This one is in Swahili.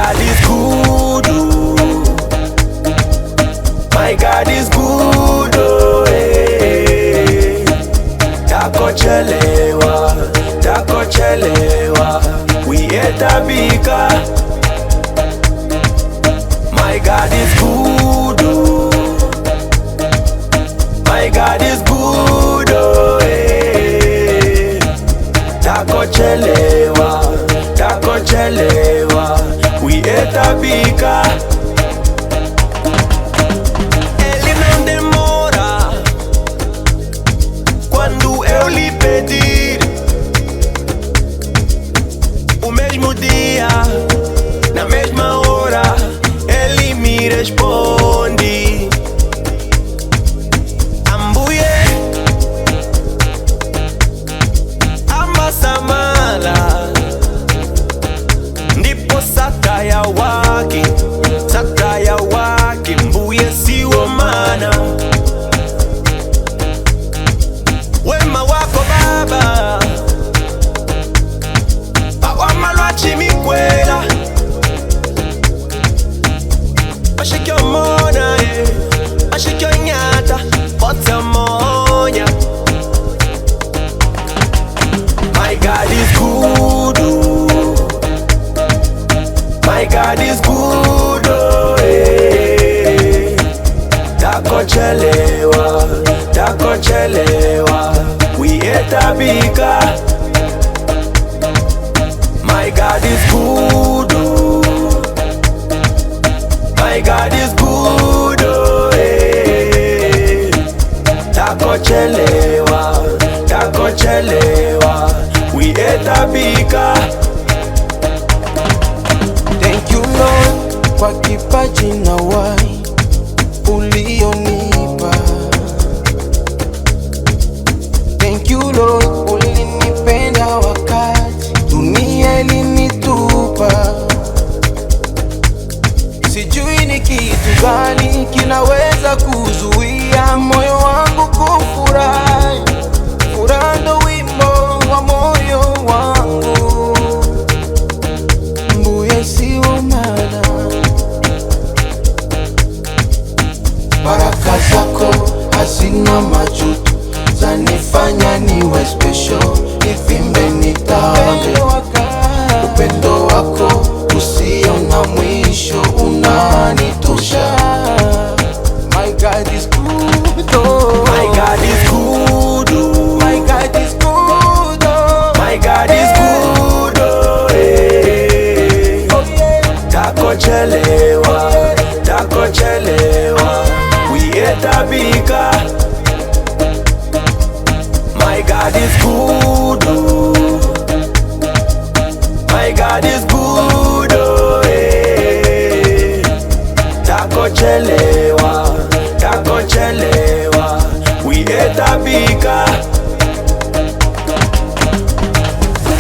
God is good, oh. My God is good, oh, eh. Takochelewa, takochelewa, we etabika. My God is good, oh. My God is good, oh, eh. Takochelewa, takochelewa, we etabika. Ele não demora quando eu lhe pedir. O mesmo dia, na mesma hora, Ele me responde. Ambuye, ambasamala, ndipo sataya wake, mbuye siwo mana. Wema wako Baba, pawamalwa chimikwela, mashikyo mona, mashikyo nyata, pota monya. My God is good, oh. My God is good, oh, eh. Takochelewa, takochelewa, we etabika. My God is good, oh. My God is good, oh, eh. Takochelewa, takochelewa, we etabika. Thank you Lord kwa kipaji na uhai ulionipa. Thank you Lord ulinipenda wakati dunia ilinitupa. Sijui ni kitu gani kinaweza kuzuia moyo wangu kufurahi. Furaha ndo wimbo wa moyo wangu, mbuye siwo mana. Baraka zako hazina majuto, zanifanya niwe special. Nivimbe nitambe, upendo wako usio na mwisho unanitosha. My God is good, oh. My God is good, oh. My God is good, oh. My God is good, oh, eh. Oh yeah. Takochelewa,